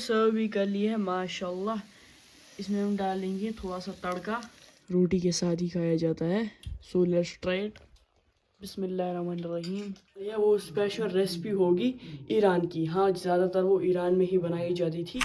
सर्व भी कर ली है माशाल्लाह। इसमें हम डालेंगे थोड़ा सा तड़का, रोटी के साथ ही खाया जाता है। So let's try it. बिस्मिल्लाहिर्रहमानिर्रहीम। यह वो स्पेशल रेसिपी होगी ईरान की। हाँ, ज़्यादातर वो ईरान में ही बनाई जाती थी।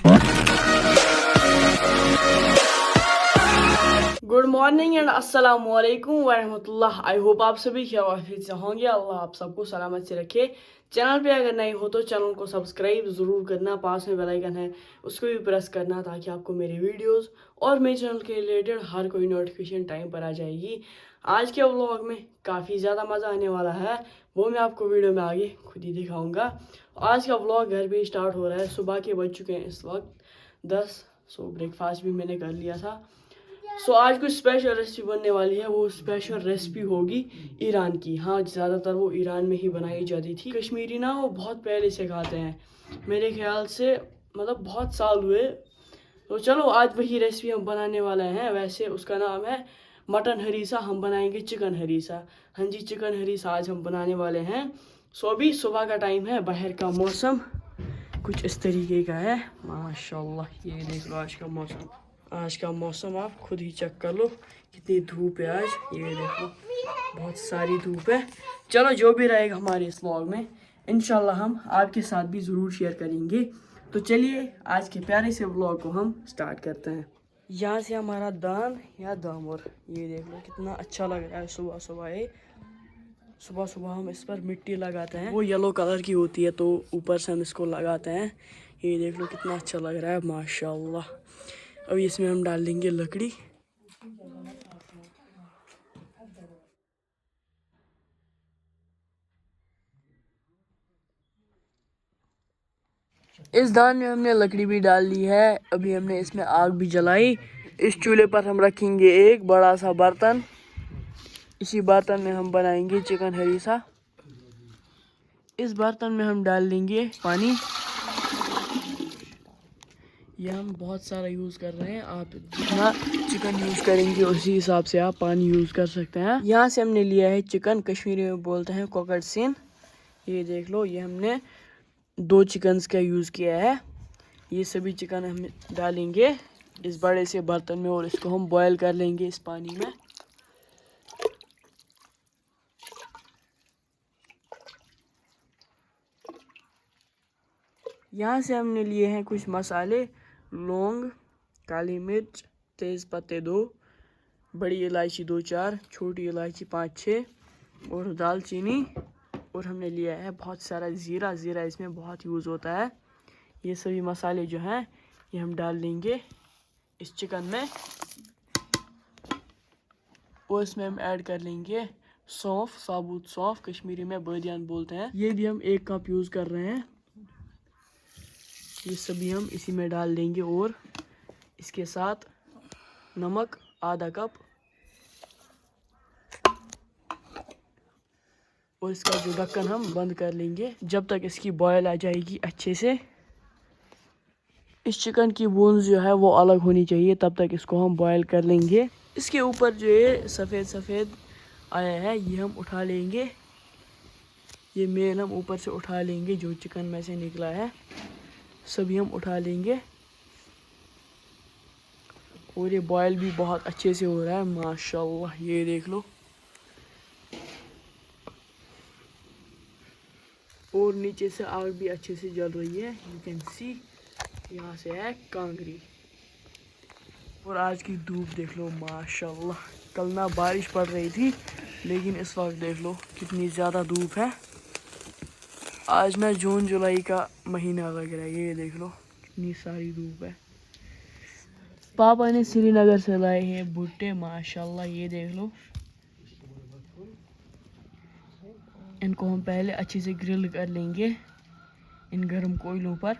गुड मॉर्निंग एंड अस्सलाम वालेकुम वरहमतुल्लाह। आई होप आप सभी खैरियत से होंगे। अल्लाह आप सबको सलामत से रखे। चैनल पे अगर नए हो तो चैनल को सब्सक्राइब ज़रूर करना, पास में बेल आइकन है उसको भी प्रेस करना ताकि आपको मेरे वीडियोस और मेरे चैनल के रिलेटेड हर कोई नोटिफिकेशन टाइम पर आ जाएगी। आज के व्लॉग में काफ़ी ज़्यादा मज़ा आने वाला है, वो मैं आपको वीडियो में आगे खुद ही दिखाऊँगा। आज का व्लॉग घर पे स्टार्ट हो रहा है। सुबह के बज चुके हैं इस वक्त 10। सो ब्रेकफास्ट भी मैंने कर लिया था। सो आज कुछ स्पेशल रेसिपी बनने वाली है। वो स्पेशल रेसिपी होगी ईरान की। हाँ, ज़्यादातर वो ईरान में ही बनाई जाती थी। कश्मीरी ना वो बहुत पहले से खाते हैं, मेरे ख्याल से मतलब बहुत साल हुए। तो चलो आज वही रेसिपी हम बनाने वाले हैं। वैसे उसका नाम है मटन हरीसा, हम बनाएंगे चिकन हरीसा। हाँ जी, चिकन हरीसा आज हम बनाने वाले हैं। सो अभी सुबह का टाइम है, बाहर का मौसम कुछ इस तरीके का है माशाल्लाह। ये देख लो आज का मौसम। आज का मौसम आप खुद ही चेक कर लो, कितनी धूप है आज। ये देखो बहुत सारी धूप है। चलो जो भी रहेगा हमारे इस व्लॉग में इंशाल्लाह हम आपके साथ भी ज़रूर शेयर करेंगे। तो चलिए आज के प्यारे से व्लॉग को हम स्टार्ट करते हैं। यहाँ से हमारा दान या दामर, ये देख लो कितना अच्छा लग रहा है। सुबह सुबह सुबह सुबह हम इस पर मिट्टी लगाते हैं। वो येलो कलर की होती है तो ऊपर से हम इसको लगाते हैं। ये देख लो कितना अच्छा लग रहा है माशाल्लाह। अभी इसमें हम डाल देंगे लकड़ी। इस दान में हमने लकड़ी भी डाल ली है। अभी हमने इसमें आग भी जलाई। इस चूल्हे पर हम रखेंगे एक बड़ा सा बर्तन। इसी बर्तन में हम बनाएंगे चिकन हरीसा। इस बर्तन में हम डाल देंगे पानी। यह हम बहुत सारा यूज़ कर रहे हैं। आप जितना चिकन यूज़ करेंगे उसी हिसाब से आप पानी यूज़ कर सकते हैं। यहाँ से हमने लिया है चिकन, कश्मीरी में बोलते हैं कोकट सीन। ये देख लो, ये हमने 2 चिकन्स का यूज़ किया है। ये सभी चिकन हम डालेंगे इस बड़े से बर्तन में और इसको हम बॉयल कर लेंगे इस पानी में। यहाँ से हमने लिए हैं कुछ मसाले, लौंग, काली मिर्च, तेज़ पत्ते 2, बड़ी इलायची 2-4, छोटी इलायची 5-6 और दालचीनी। और हमने लिया है बहुत सारा ज़ीरा। ज़ीरा इसमें बहुत यूज़ होता है। ये सभी मसाले जो हैं ये हम डाल देंगे इस चिकन में। और इसमें हम ऐड कर लेंगे सौंफ, साबुत सौंफ, कश्मीरी में बादियान बोलते हैं। ये भी हम 1 कप यूज़ कर रहे हैं। ये सभी हम इसी में डाल देंगे और इसके साथ नमक आधा कप। और इसका जो ढक्कन हम बंद कर लेंगे जब तक इसकी बॉयल आ जाएगी अच्छे से। इस चिकन की बोन्स जो है वो अलग होनी चाहिए, तब तक इसको हम बॉयल कर लेंगे। इसके ऊपर जो ये सफ़ेद सफ़ेद आया है ये हम उठा लेंगे। ये मेल हम ऊपर से उठा लेंगे, जो चिकन में से निकला है सभी हम उठा लेंगे। और ये बॉयल भी बहुत अच्छे से हो रहा है माशाल्लाह। ये देख लो। और नीचे से आग भी अच्छे से जल रही है, यू कैन सी। यहाँ से है कांगरी। और आज की धूप देख लो माशाल्लाह। कल ना बारिश पड़ रही थी लेकिन इस वक्त देख लो कितनी ज़्यादा धूप है। आज ना जून जुलाई का महीना लग रहा है। ये देख लो कितनी सारी धूप है। पापा ने श्रीनगर से लाए हैं भुट्टे माशाल्लाह। ये देख लो, इनको हम पहले अच्छे से ग्रिल कर लेंगे इन गर्म कोयलों पर।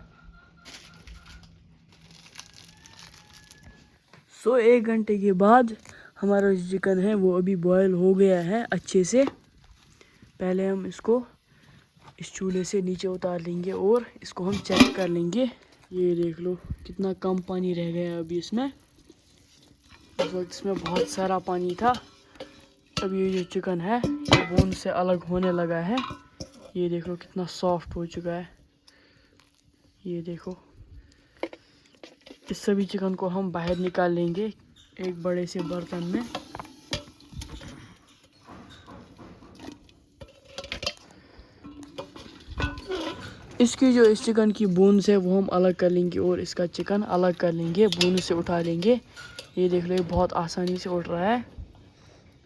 सो 1 घंटे के बाद हमारा जो चिकन है वो अभी बॉयल हो गया है अच्छे से। पहले हम इसको इस चूल्हे से नीचे उतार लेंगे और इसको हम चेक कर लेंगे। ये देख लो कितना कम पानी रह गया है अभी इसमें। इस वक्त इसमें बहुत सारा पानी था। अब ये जो चिकन है ये बोन से अलग होने लगा है। ये देख लो कितना सॉफ्ट हो चुका है। ये देखो इस सभी चिकन को हम बाहर निकाल लेंगे एक बड़े से बर्तन में। इसकी जो इस चिकन की बूंद है वो हम अलग कर लेंगे और इसका चिकन अलग कर लेंगे, बूंद से उठा लेंगे। ये देख लो, ये बहुत आसानी से उठ रहा है।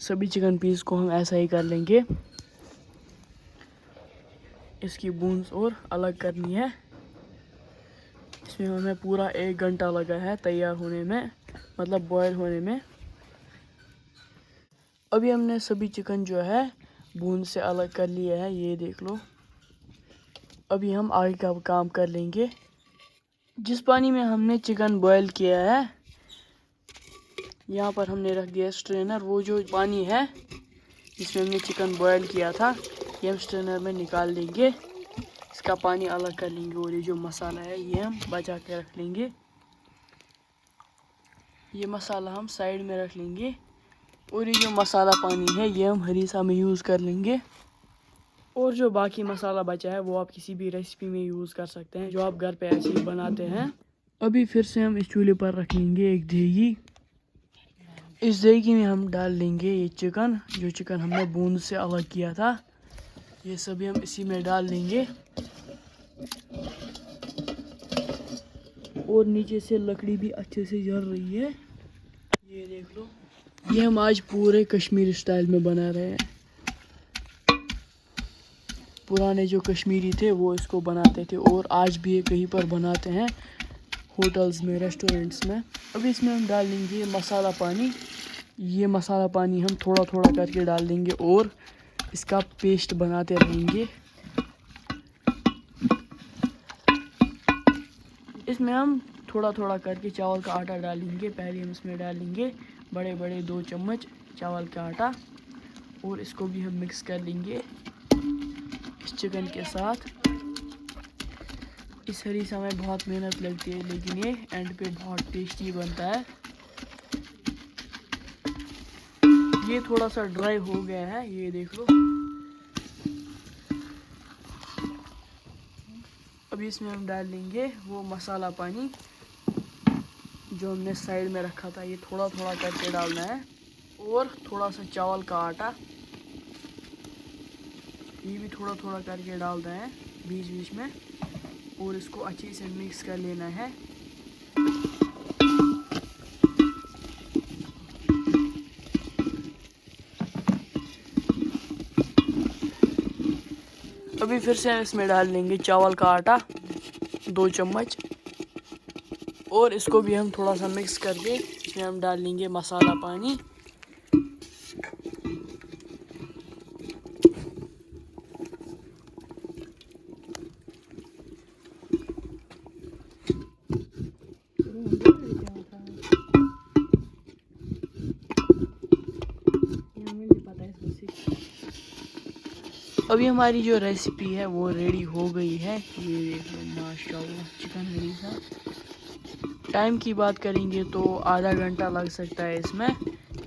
सभी चिकन पीस को हम ऐसा ही कर लेंगे। इसकी बूंद और अलग करनी है। इसमें हमें पूरा 1 घंटा लगा है तैयार होने में, मतलब बॉयल होने में। अभी हमने सभी चिकन जो है बूंद से अलग कर लिया है, ये देख लो। अभी हम आगे का काम कर लेंगे। जिस पानी में हमने चिकन बॉयल किया है, यहाँ पर हमने रख दिया स्ट्रेनर। वो जो पानी है जिसमें हमने चिकन बॉयल किया था, ये हम स्ट्रेनर में निकाल लेंगे। इसका पानी अलग कर लेंगे और ये जो मसाला है ये हम बचा के रख लेंगे। ये मसाला हम साइड में रख लेंगे और ये जो मसाला पानी है ये हम हरीसा में यूज़ कर लेंगे। और जो बाकी मसाला बचा है वो आप किसी भी रेसिपी में यूज़ कर सकते हैं जो आप घर पे ऐसे ही बनाते हैं। अभी फिर से हम इस चूल्हे पर रख लेंगे एक देगी। इस देगी में हम डाल लेंगे ये चिकन, जो चिकन हमने बूंद से अलग किया था। ये सभी हम इसी में डाल लेंगे। और नीचे से लकड़ी भी अच्छे से जल रही है, ये देख लो। ये हम आज पूरे कश्मीरी स्टाइल में बना रहे हैं। पुराने जो कश्मीरी थे वो इसको बनाते थे और आज भी ये कहीं पर बनाते हैं, होटल्स में, रेस्टोरेंट्स में। अभी इसमें हम डाल लेंगे मसाला पानी। ये मसाला पानी हम थोड़ा थोड़ा करके डाल देंगे और इसका पेस्ट बनाते रहेंगे। इसमें हम थोड़ा थोड़ा करके चावल का आटा डालेंगे। पहले हम इसमें डालेंगे बड़े बड़े 2 चम्मच चावल का आटा और इसको भी हम मिक्स कर लेंगे इस चिकन के साथ। इस हरीसा में बहुत मेहनत लगती है लेकिन ये एंड पे बहुत टेस्टी बनता है। ये थोड़ा सा ड्राई हो गया है, ये देख लो। अभी इसमें हम डाल लेंगे वो मसाला पानी जो हमने साइड में रखा था। ये थोड़ा थोड़ा करके डालना है और थोड़ा सा चावल का आटा ये भी थोड़ा थोड़ा करके डालना है बीच बीच में और इसको अच्छे से मिक्स कर लेना है। अभी फिर से इसमें डाल लेंगे चावल का आटा 2 चम्मच और इसको भी हम थोड़ा सा मिक्स करके इसमें हम डाल लेंगे मसाला पानी। अभी हमारी जो रेसिपी है वो रेडी हो गई है, ये देख लो माशाल्लाह चिकन हरीसा। टाइम की बात करेंगे तो आधा घंटा लग सकता है इसमें,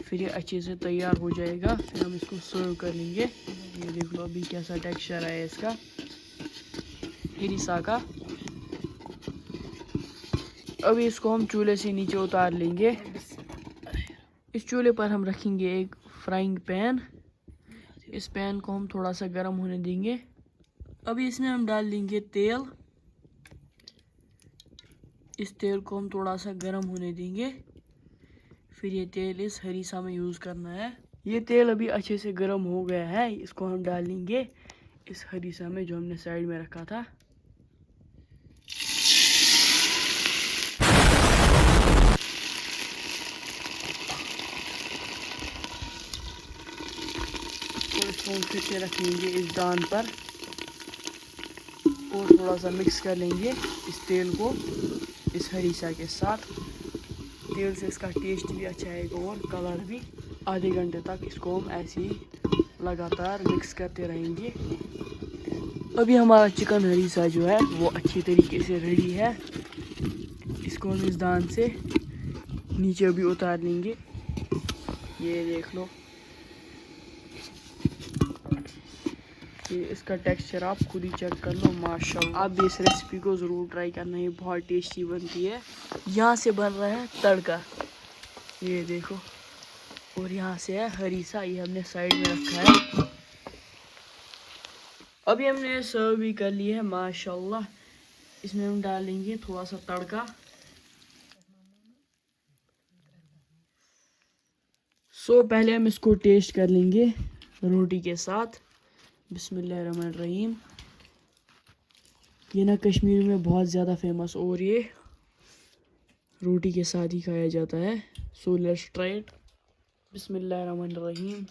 फिर ये अच्छे से तैयार हो जाएगा। फिर हम इसको सर्व कर लेंगे। ये देख लो अभी कैसा टेक्सचर है इसका हरीसा का। अभी इसको हम चूल्हे से नीचे उतार लेंगे। इस चूल्हे पर हम रखेंगे एक फ्राइंग पैन। इस पैन को हम थोड़ा सा गर्म होने देंगे। अभी इसमें हम डाल देंगे तेल। इस तेल को हम थोड़ा सा गर्म होने देंगे। फिर ये तेल इस हरीसा में यूज़ करना है। ये तेल अभी अच्छे से गर्म हो गया है, इसको हम डालेंगे इस हरीसा में जो हमने साइड में रखा था। और इसको हम फिर से रख लेंगे इस दान पर और थोड़ा सा मिक्स कर लेंगे इस तेल को इस हरीसा के साथ। तेल से इसका टेस्ट भी अच्छा आएगा और कलर भी। आधे घंटे तक इसको हम ऐसे ही लगातार मिक्स करते रहेंगे। अभी हमारा चिकन हरीसा जो है वो अच्छी तरीके से रेडी है। इसको हम इस दान से नीचे भी उतार लेंगे, ये देख लो। देखिए इसका टेक्सचर आप खुद ही चेक कर लो, माशाल्लाह। आप भी इस रेसिपी को ज़रूर ट्राई करना, ये बहुत टेस्टी बनती है। यहाँ से बन रहा है तड़का, ये देखो, और यहाँ से है हरीसा, ये हमने साइड में रखा है। अभी हमने सर्व भी कर लिया है माशाल्लाह। इसमें हम डालेंगे थोड़ा सा तड़का। पहले हम इसको टेस्ट कर लेंगे रोटी के साथ। बिस्मिल्लाहिर्रहमानिर्रहीम। ये ना कश्मीर में बहुत ज़्यादा फेमस, और ये रोटी के साथ ही खाया जाता है। Let's try it. बिस्मिल्लाहिर्रहमानिर्रहीम।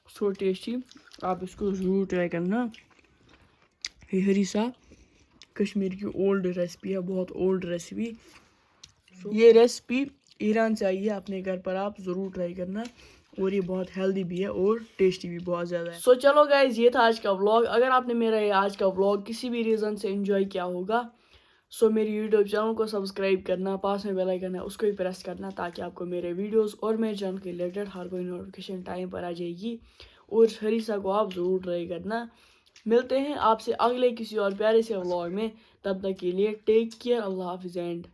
सो टेस्टी, आप इसको ज़रूर ट्राई करना। ये हरीसा कश्मीर की ओल्ड रेसिपी है, बहुत ओल्ड रेसिपी। ये रेसिपी ईरान से आई है, अपने घर पर आप ज़रूर ट्राई करना, और ये बहुत हेल्दी भी है और टेस्टी भी बहुत ज़्यादा है। चलो गाइज, ये था आज का व्लॉग। अगर आपने मेरा ये आज का व्लॉग किसी भी रीज़न से एंजॉय किया होगा, मेरी यूट्यूब चैनल को सब्सक्राइब करना, पास में बेल आइकन है उसको भी प्रेस करना, ताकि आपको मेरे वीडियोस और मेरे चैनल के रिलेटेड हर कोई नोटिफिकेशन टाइम पर आ जाएगी। और हरीसा को आप ज़रूर ट्राई करना। मिलते हैं आपसे अगले किसी और प्यारे से व्लॉग में, तब तक के लिए टेक केयर, अल्लाह हाफिज़ एंड